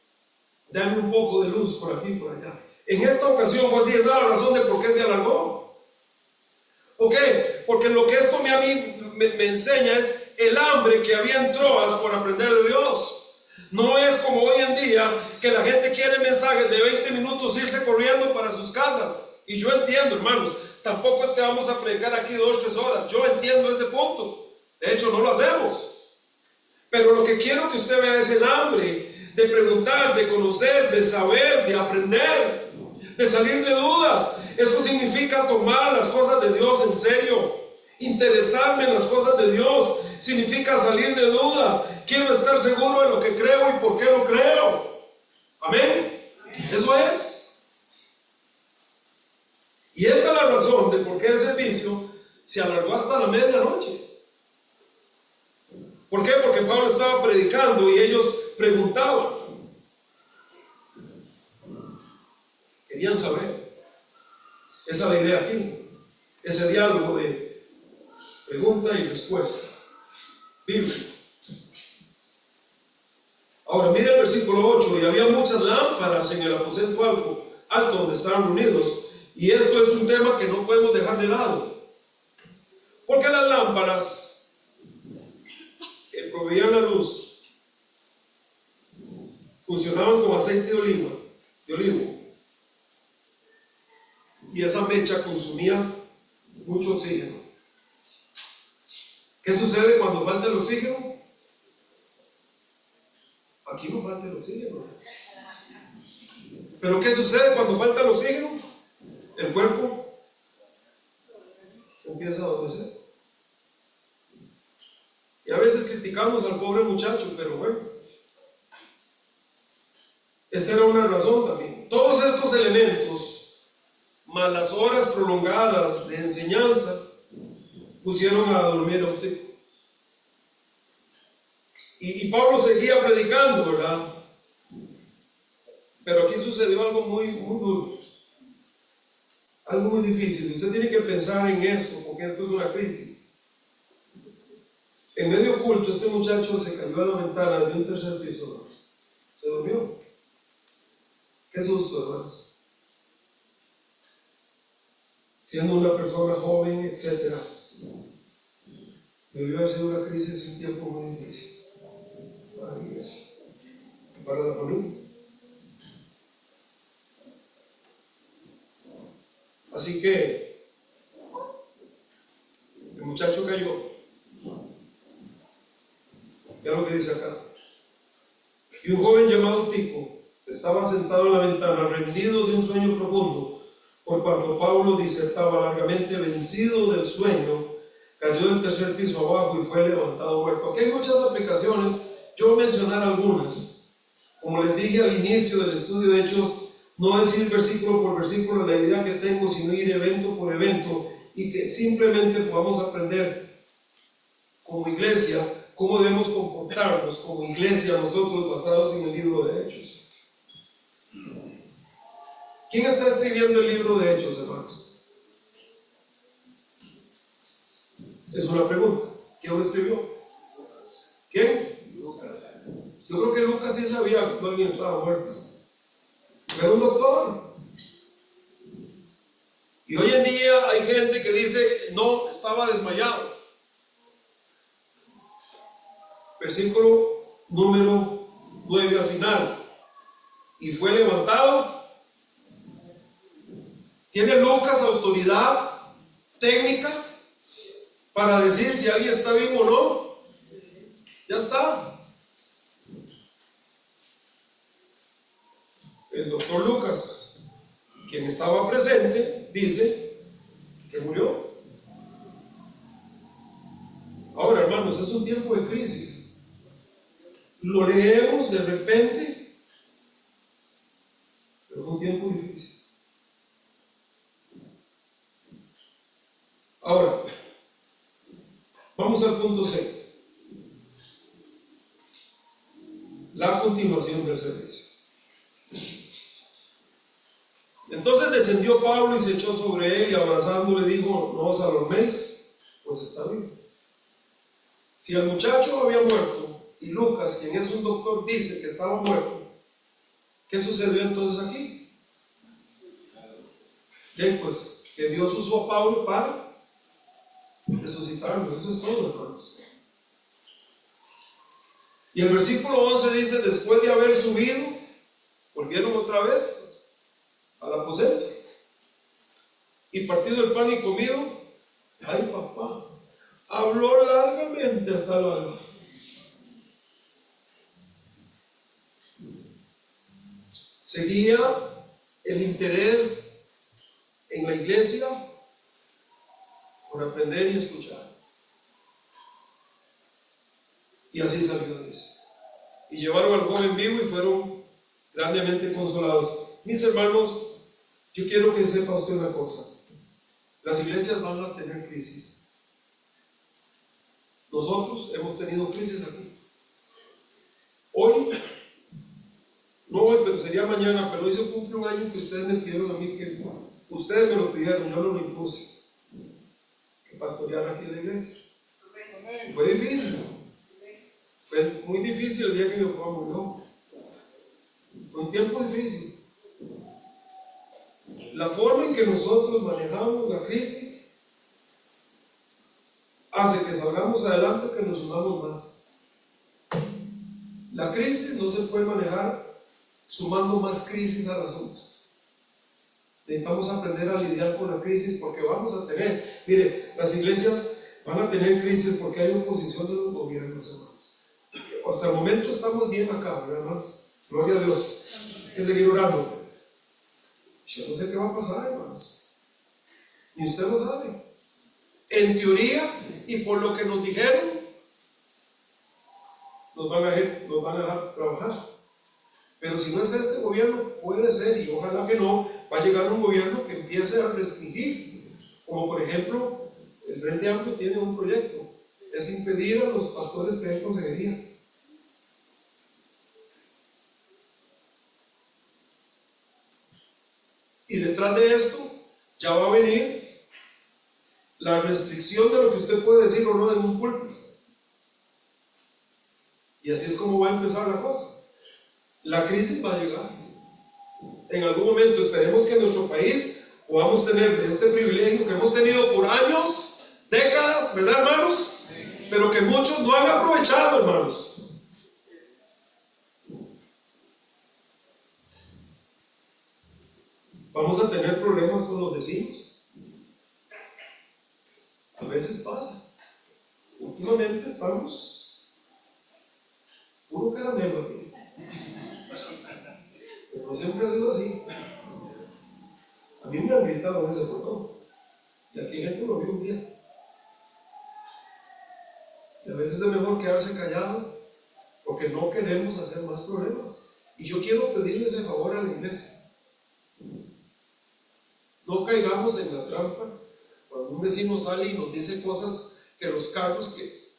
darme un poco de luz por aquí y por allá? En esta ocasión, pues sí, esa es la razón de por qué se alargó. ¿Por qué? Porque lo que esto a mí me enseña es el hambre que había en Troas por aprender de Dios. No es como hoy en día que la gente quiere mensajes de 20 minutos irse corriendo para sus casas. Y yo entiendo, hermanos, tampoco es que vamos a predicar aquí 2 o 3 horas. Yo entiendo ese punto. De hecho, no lo hacemos. Pero lo que quiero que usted vea es el hambre de preguntar, de conocer, de saber, de aprender, de salir de dudas. Eso significa tomar las cosas de Dios en serio, interesarme en las cosas de Dios. Significa salir de dudas. Quiero estar seguro de lo que creo y por qué lo creo. Amén. Eso es. Y esta es la razón de por qué el servicio se alargó hasta la medianoche. ¿Por qué? Porque Pablo estaba predicando y ellos preguntaban. Querían saber. Esa es la idea aquí. Ese diálogo de pregunta y respuesta bíblico. Ahora mire el versículo 8. Y había muchas lámparas en el aposento alto donde estaban reunidos. Y esto es un tema que no podemos dejar de lado. Porque las lámparas que proveían la luz funcionaban con aceite de olivo. Y esa mecha consumía mucho oxígeno. ¿Qué sucede cuando falta el oxígeno? Aquí no falta el oxígeno. Pero ¿qué sucede cuando falta el oxígeno? El cuerpo empieza a adormecer. Y a veces criticamos al pobre muchacho, pero bueno, esta era una razón también. Todos estos elementos, más las horas prolongadas de enseñanza, pusieron a dormir a usted. Y Pablo seguía predicando, ¿verdad? Pero aquí sucedió algo muy duro, algo muy difícil. Usted tiene que pensar en esto, porque esto es una crisis. En medio oculto, este muchacho se cayó a la ventana de un 3er piso, ¿no? Se durmió. Qué susto, hermanos. Siendo una persona joven, etc., debió haber sido una crisis, un tiempo muy difícil para la iglesia, para la familia. Así que el muchacho cayó. Vean lo que dice acá. Y un joven llamado Tico estaba sentado en la ventana, rendido de un sueño profundo, por cuando Pablo disertaba largamente, vencido del sueño, cayó del 3er piso abajo y fue levantado muerto. Aquí hay muchas aplicaciones, yo voy a mencionar algunas. Como les dije al inicio del estudio de Hechos, no es ir versículo por versículo la idea que tengo, sino ir evento por evento, y que simplemente podamos aprender como iglesia cómo debemos comportarnos como iglesia nosotros basados en el libro de Hechos. ¿Quién está escribiendo el libro de Hechos, hermanos? Es una pregunta. ¿Quién lo escribió? ¿Quién? Lucas. Yo creo que Lucas sí sabía que alguien estaba muerto. era un doctor. Y hoy en día hay gente que dice, no, estaba desmayado. Versículo número 9 al final. Y fue levantado. ¿Tiene Lucas autoridad técnica para decir si alguien está vivo o no? Ya está. El doctor Lucas, quien estaba presente, dice que murió. Ahora, hermanos, es un tiempo de crisis. Lo leemos de repente, pero es un tiempo difícil. Ahora, vamos al punto C. La continuación del servicio. Entonces descendió Pablo y se echó sobre él y abrazándole dijo, no os alarméis, pues está vivo. Si el muchacho había muerto y Lucas, quien es un doctor, dice que estaba muerto, ¿qué sucedió entonces aquí? Bien, pues que Dios usó a Pablo para resucitarlo. Eso es todo, hermanos. Y el versículo 11 dice, después de haber subido, volvieron otra vez al aposento y partido el pan y comido. Ay, papá, habló largamente hasta el alba. Seguía el interés en la iglesia por aprender y escuchar. Y así salió de eso. Y llevaron al joven vivo y fueron grandemente consolados. Mis hermanos, yo quiero que sepa usted una cosa. Las iglesias van a tener crisis. Nosotros hemos tenido crisis aquí. Hoy, no hoy, pero sería mañana, pero hoy se cumple un año que ustedes me pidieron a mí que, ustedes me lo pidieron, yo no lo impuse, que pastoreara aquí en la iglesia. Fue difícil. Fue muy difícil el día que mi papá murió. Fue un tiempo difícil. La forma en que nosotros manejamos la crisis hace que salgamos adelante, que nos unamos más. La crisis no se puede manejar sumando más crisis al asunto. Necesitamos aprender a lidiar con la crisis porque vamos a tener, mire, las iglesias van a tener crisis porque hay oposición de los gobiernos, hermanos. Hasta el momento estamos bien acá, ¿verdad, hermanos? Gloria a Dios. Hay que seguir orando. Yo no sé qué va a pasar, hermanos. Ni usted lo sabe. En teoría, y por lo que nos dijeron, nos van a dejar trabajar. Pero si no es este gobierno, puede ser, y ojalá que no, va a llegar un gobierno que empiece a restringir. Como por ejemplo, el Frente Amplio tiene un proyecto, es impedir a los pastores que den consejería. Y detrás de esto ya va a venir la restricción de lo que usted puede decir o no en un púlpito. Y así es como va a empezar la cosa. La crisis va a llegar. En algún momento esperemos que en nuestro país podamos tener este privilegio que hemos tenido por años, décadas, ¿verdad, hermanos? Pero que muchos no han aprovechado, hermanos. Vamos a tener problemas con los vecinos. A veces pasa. Últimamente estamos puro caramelo aquí. Pero no siempre ha sido así. A mí me han gritado en ese portón. Y aquí hay gente que lo vio un día. Y a veces es mejor quedarse callado porque no queremos hacer más problemas. Y yo quiero pedirle ese favor a la iglesia. No caigamos en la trampa cuando un vecino sale y nos dice cosas que los carros, que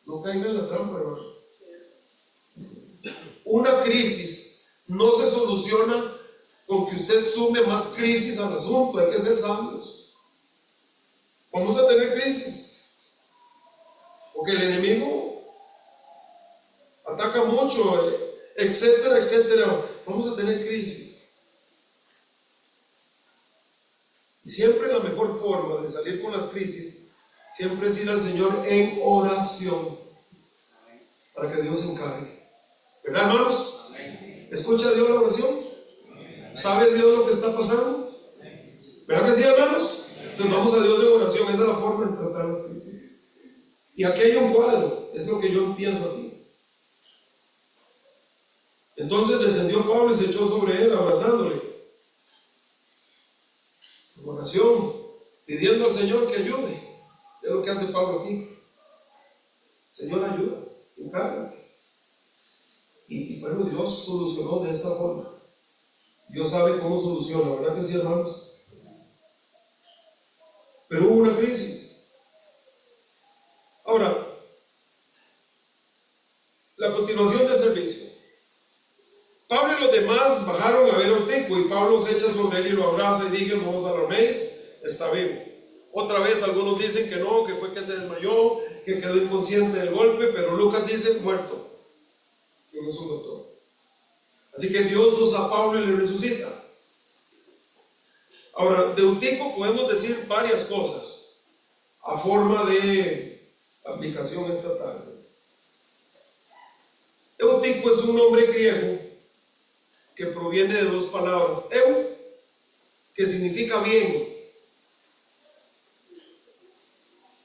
no caigan en la trampa, hermano. Una crisis no se soluciona con que usted sume más crisis al asunto. Hay que ser sabios. Vamos a tener crisis porque el enemigo ataca mucho, etcétera, etcétera. Vamos a tener crisis. Y siempre la mejor forma de salir con las crisis, siempre es ir al Señor en oración, para que Dios se encargue. ¿Verdad, hermanos? ¿Escucha Dios la oración? ¿Sabe Dios lo que está pasando? ¿Verdad que sí, hermanos? Entonces vamos a Dios en oración. Esa es la forma de tratar las crisis. Y aquí hay un cuadro, es lo que yo pienso aquí. Entonces descendió Pablo y se echó sobre él, abrazándole, en oración, pidiendo al Señor que ayude. Es lo que hace Pablo aquí. Señor, ayuda, encárgate. Y bueno, Dios solucionó de esta forma. Dios sabe cómo soluciona, ¿verdad que sí, hermanos? Pero hubo una crisis. Ahora, la continuación del servicio. Pablo y los demás bajaron a ver a Eutico, y Pablo se echa sobre él y lo abraza y dice: no os alarméis, está vivo. Otra vez algunos dicen que no, que fue que se desmayó, que quedó inconsciente del golpe, pero Lucas dice muerto, que no es un doctor. Así que Dios usa a Pablo y le resucita. Ahora, de Eutico podemos decir varias cosas a forma de aplicación esta tarde. Eutico es un nombre griego que proviene de dos palabras: eu, que significa bien,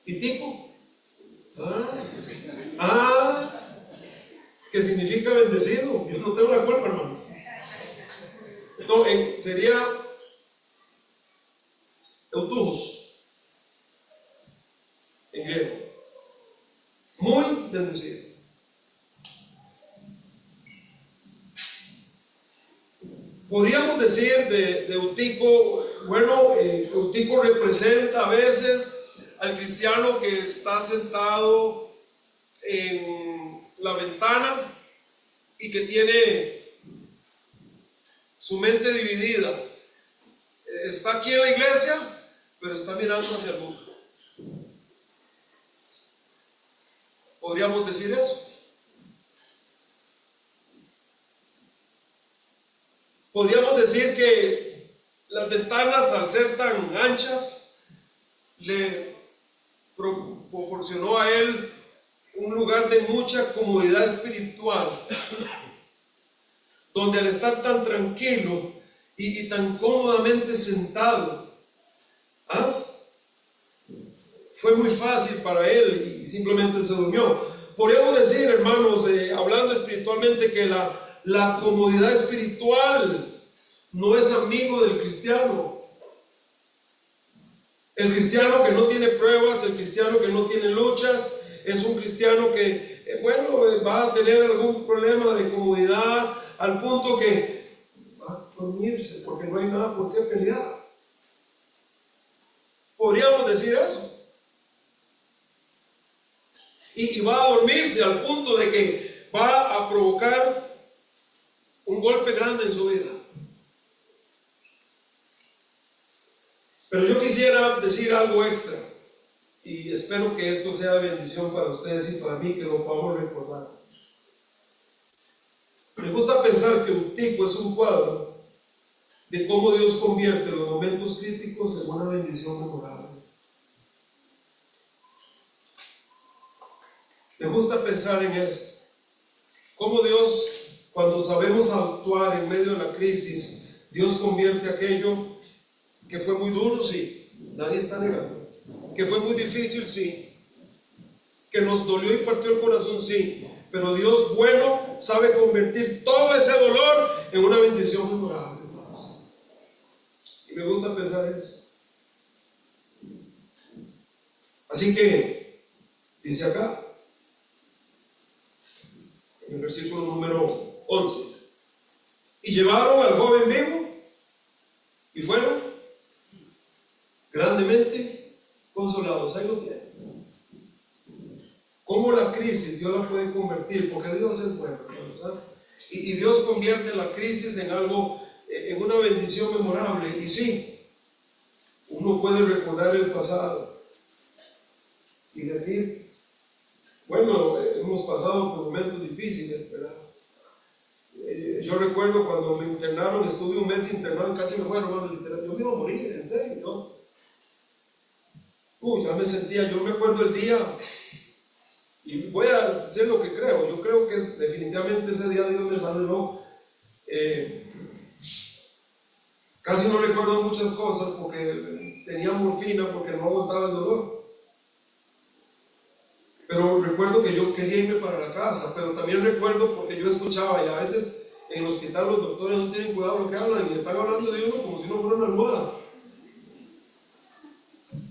y tipo, que significa bendecido. Yo no tengo la culpa, hermanos. No, sería eutujos en griego, muy bendecido. Podríamos decir de Eutico, bueno, Eutico representa a veces al cristiano que está sentado en la ventana y que tiene su mente dividida. Está aquí en la iglesia, pero está mirando hacia el mundo. ¿Podríamos decir eso? Podríamos decir que las ventanas, al ser tan anchas, le proporcionó a él un lugar de mucha comodidad espiritual, donde al estar tan tranquilo y tan cómodamente sentado, fue muy fácil para él y simplemente se durmió. Podríamos decir, hermanos, hablando espiritualmente, que la comodidad espiritual no es amigo del cristiano. El cristiano que no tiene pruebas, el cristiano que no tiene luchas, es un cristiano que, va a tener algún problema de comodidad al punto que va a dormirse porque no hay nada por qué pelear. Podríamos decir eso. Y va a dormirse al punto de que va a provocar un golpe grande en su vida. Pero yo quisiera decir algo extra, y espero que esto sea bendición para ustedes y para mí, que lo podamos recordar. Me gusta pensar que Eutico es un cuadro de cómo Dios convierte los momentos críticos en una bendición memorable. Me gusta pensar en esto. Cómo Dios, cuando sabemos actuar en medio de la crisis, Dios convierte aquello que fue muy duro, sí, nadie está negando. Que fue muy difícil, sí. Que nos dolió y partió el corazón, sí. Pero Dios bueno sabe convertir todo ese dolor en una bendición memorable, hermanos. Y me gusta pensar eso. Así que, dice acá, en el versículo número 11: y llevaron al joven vivo y fueron grandemente consolados. Ahí lo tienen. Cómo la crisis Dios la puede convertir, porque Dios es bueno, ¿sabes? Y Dios convierte la crisis en algo, en una bendición memorable. Y sí, uno puede recordar el pasado y decir, bueno, hemos pasado por momentos difíciles, ¿verdad? Yo recuerdo cuando me internaron, estuve un mes internado, casi me muero, hermano, literal. Yo me iba a morir, en serio. Ya me sentía, yo me acuerdo el día, y voy a decir lo que creo. Yo creo que definitivamente ese día Dios me sanó. Casi no recuerdo muchas cosas porque tenía morfina, porque no aguantaba el dolor. Pero recuerdo que yo quería irme para la casa, pero también recuerdo porque yo escuchaba, y a veces en el hospital los doctores no tienen cuidado de lo que hablan y están hablando de uno como si no fuera una almohada.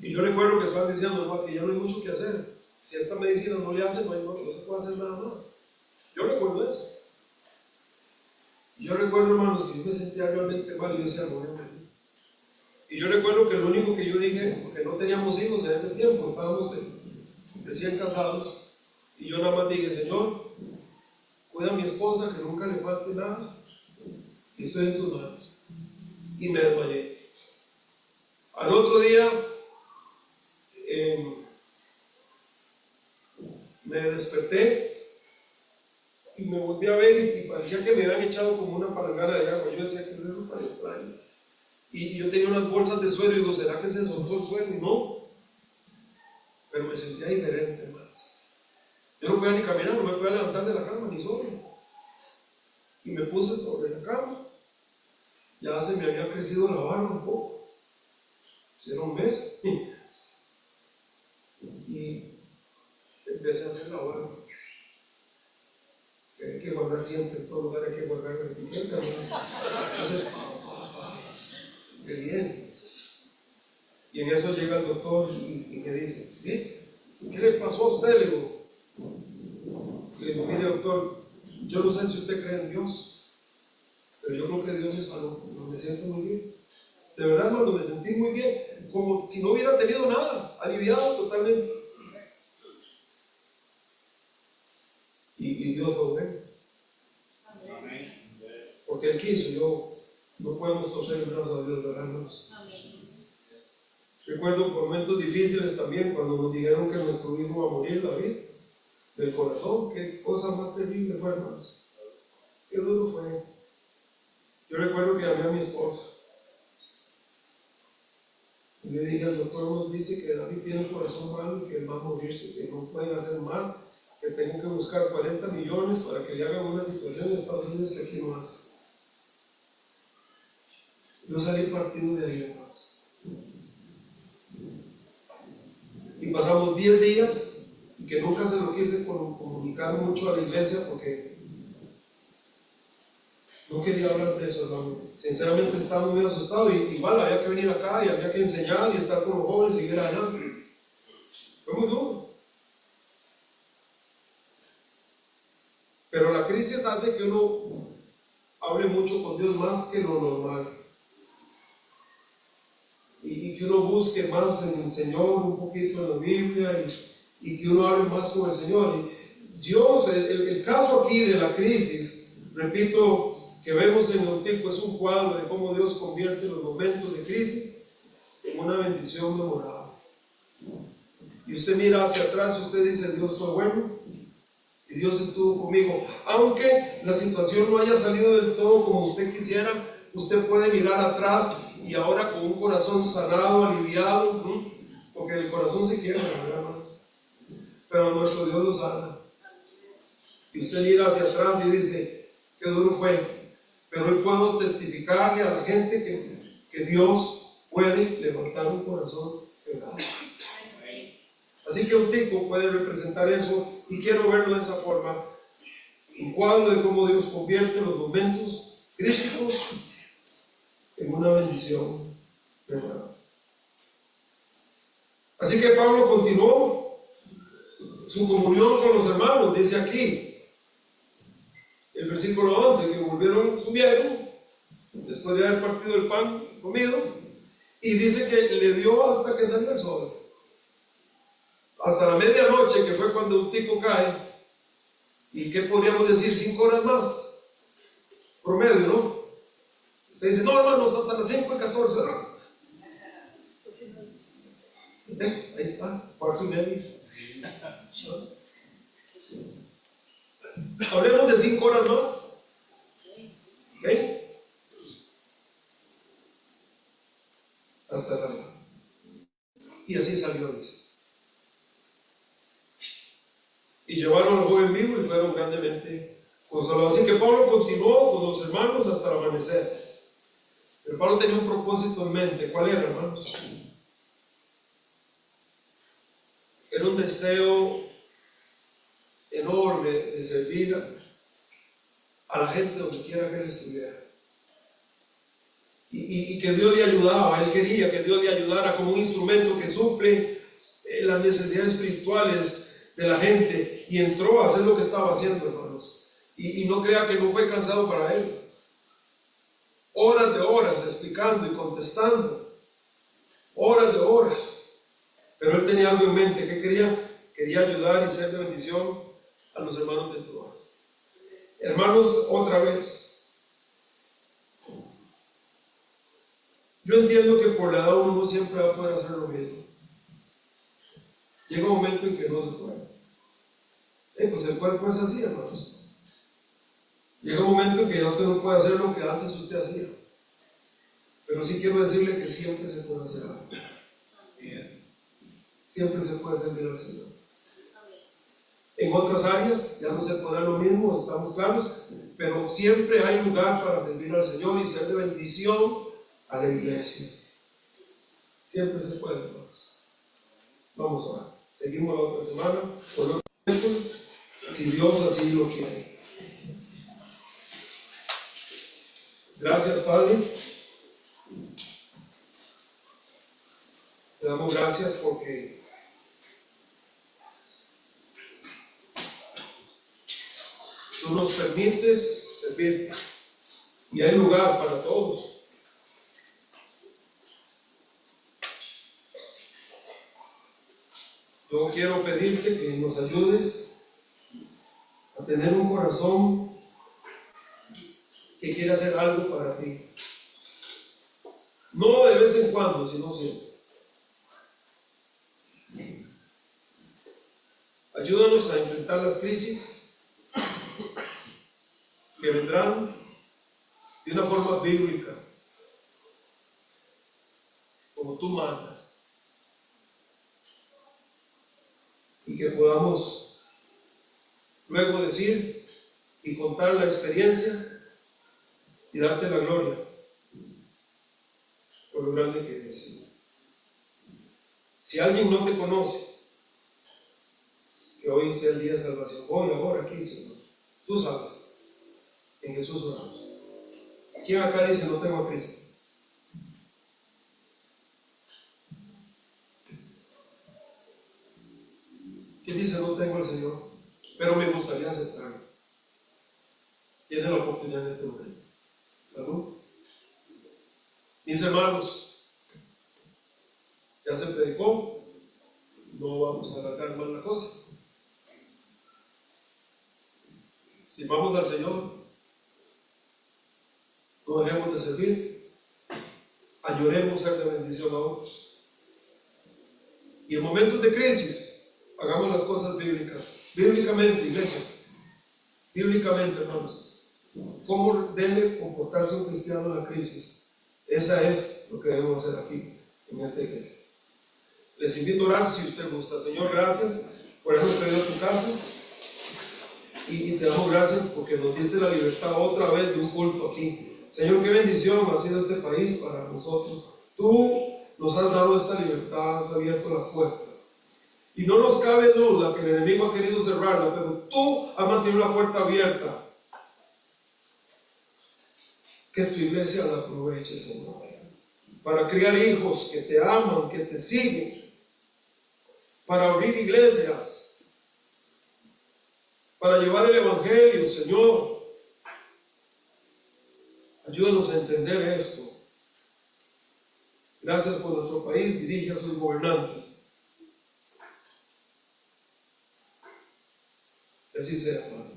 Y yo recuerdo que estaban diciendo, no, que ya no hay mucho que hacer. Si esta medicina no le hace, no se puede hacer nada más. Yo recuerdo eso. Y yo recuerdo, hermanos, que yo me sentía realmente mal y yo decía, no. Y yo recuerdo que lo único que yo dije, porque no teníamos hijos en ese tiempo, estábamos recién casados, y yo nada más dije, Señor, cuida a mi esposa, que nunca le falte nada, y estoy en tus manos. Y me desmayé. Al otro día, me desperté y me volví a ver y parecía que me habían echado como una palangana de agua. Yo decía, ¿qué es eso tan extraño? Y yo tenía unas bolsas de suelo y digo, ¿será que se soltó el suelo? Y no, pero me sentía diferente, hermanos. Yo no podía ni caminar, no me podía levantar de la cama, ni solo. Y me puse sobre la cama. Ya se me había crecido la barba un poco. Era un mes. Y empecé a hacer la barba. Que hay que guardar siempre, en todo lugar hay que guardar la etiqueta, hermanos. Entonces, qué bien. Y en eso llega el doctor y me dice, ¿qué le pasó a usted? Le digo, mire doctor, yo no sé si usted cree en Dios, pero yo creo que Dios me sanó, me siento muy bien. De verdad, hermano, me sentí muy bien, como si no hubiera tenido nada, aliviado totalmente. Y Dios lo ve. Porque Él quiso, no podemos torcer el brazo a Dios, ¿verdad, hermanos? Recuerdo momentos difíciles también cuando nos dijeron que nuestro hijo iba a morir, David, del corazón. Qué cosa más terrible fue, hermanos. Qué duro fue. Yo recuerdo que llamé a mi esposa y le dije, el doctor nos dice que David tiene el corazón malo y que él va a morirse, que no pueden hacer más, que tengo que buscar 40 millones para que le hagan una situación en Estados Unidos que aquí no hace. Yo salí partido de ahí, hermanos. Y pasamos 10 días y que nunca se lo quise comunicar mucho a la iglesia porque no quería hablar de eso, hermano. Sinceramente estaba muy asustado y igual había que venir acá y había que enseñar y estar con los jóvenes y seguir adelante. Fue muy duro. Pero la crisis hace que uno hable mucho con Dios más que lo normal. Y que uno busque más en el Señor, un poquito en la Biblia, y que uno hable más con el Señor. Y Dios, el caso aquí de la crisis, repito, que vemos en el tiempo, es un cuadro de cómo Dios convierte los momentos de crisis en una bendición memorable. Y usted mira hacia atrás y usted dice, Dios fue bueno y Dios estuvo conmigo. Aunque la situación no haya salido del todo como usted quisiera, usted puede mirar atrás y ahora con un corazón sanado, aliviado, porque el corazón se quiebra, ¿verdad, hermanos? Pero nuestro Dios lo sana. Y usted mira hacia atrás y dice, qué duro fue. Pero hoy puedo testificarle a la gente que Dios puede levantar un corazón quebrado. Así que un tico puede representar eso y quiero verlo de esa forma. Un cuadro de cómo Dios convierte los momentos críticos en una bendición, ¿verdad? Así que Pablo continuó su comunión con los hermanos, dice aquí, el versículo 11, que subieron, después de haber partido el pan comido, y dice que le dio hasta que salió el sol, hasta la medianoche, que fue cuando un tico cae, y ¿qué podríamos decir? 5 horas más, promedio, ¿no? Usted dice, no, hermanos, hasta las 5:14, ¿no? Ahí está, 4:30. Hablemos de 5 horas más. ¿Ok? Hasta la Y así salió, dice. Y llevaron al joven vivo y fueron grandemente consolados. Así que Pablo continuó con los hermanos hasta el amanecer. Pero Pablo tenía un propósito en mente. ¿Cuál era, hermanos? Era un deseo enorme de servir a la gente donde quiera que él estuviera. Y que Dios le ayudaba. Él quería que Dios le ayudara como un instrumento que suple las necesidades espirituales de la gente. Y entró a hacer lo que estaba haciendo, hermanos. Y no crea que no fue cansado para él. Horas de horas explicando y contestando. Horas de horas. Pero él tenía algo en mente. ¿Qué quería? Quería ayudar y ser de bendición a los hermanos de Troas. Hermanos, otra vez. Yo entiendo que por la edad uno no siempre va a poder hacer lo mismo. Llega un momento en que no se puede. Pues el cuerpo es así, hermanos. Llega un momento en que ya usted no puede hacer lo que antes usted hacía. Pero sí quiero decirle que siempre se puede hacer algo. Siempre se puede servir al Señor. En otras áreas ya no se podrá lo mismo, estamos claros, pero siempre hay lugar para servir al Señor y ser de bendición a la iglesia. Siempre se puede, hermanos. Vamos a orar. Seguimos la otra semana por los momentos, si Dios así lo quiere. Gracias, Padre. Te damos gracias porque tú nos permites servirte y hay lugar para todos. Yo quiero pedirte que nos ayudes a tener un corazón que quiera hacer algo para ti. No de vez en cuando, sino siempre. Ayúdanos a enfrentar las crisis que vendrán de una forma bíblica, como tú mandas. Y que podamos luego decir y contar la experiencia y darte la gloria por lo grande que eres, Señor. Si alguien no te conoce, que hoy sea el día de salvación. Hoy, ahora, aquí, Señor. Tú sabes. En Jesús oramos. ¿Quién acá dice no tengo a Cristo? ¿Quién dice no tengo al Señor? Pero me gustaría aceptarlo. Tiene la oportunidad en este momento. ¿Algo? Mis hermanos, ya se predicó. No vamos a alargar más la cosa. Si vamos al Señor, no dejemos de servir, ayudemos a ser de bendición a otros. Y en momentos de crisis, hagamos las cosas bíblicas, bíblicamente, iglesia, bíblicamente, hermanos. ¿Cómo debe comportarse un cristiano en la crisis? Esa es lo que debemos hacer aquí, en esta iglesia. Les invito a orar si usted gusta. Señor, gracias por habernos traído a tu casa. Y te damos gracias porque nos diste la libertad otra vez de un culto aquí. Señor, qué bendición ha sido este país para nosotros. Tú nos has dado esta libertad, has abierto la puerta. Y no nos cabe duda que el enemigo ha querido cerrarla, pero tú has mantenido la puerta abierta. Que tu iglesia la aproveche, Señor, para criar hijos que te aman, que te siguen, para abrir iglesias, para llevar el evangelio, Señor. Ayúdanos a entender esto. Gracias por nuestro país, dirige a sus gobernantes. Que así sea, Padre.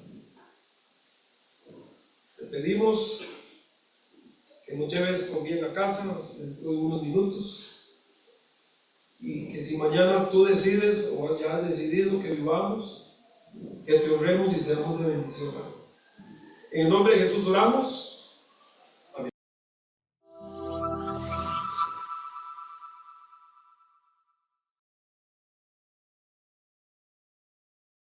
Te pedimos que nos lleves con bien a casa dentro de unos minutos y que si mañana tú decides o ya has decidido que vivamos, que te honremos y seamos de bendición. En el nombre de Jesús oramos.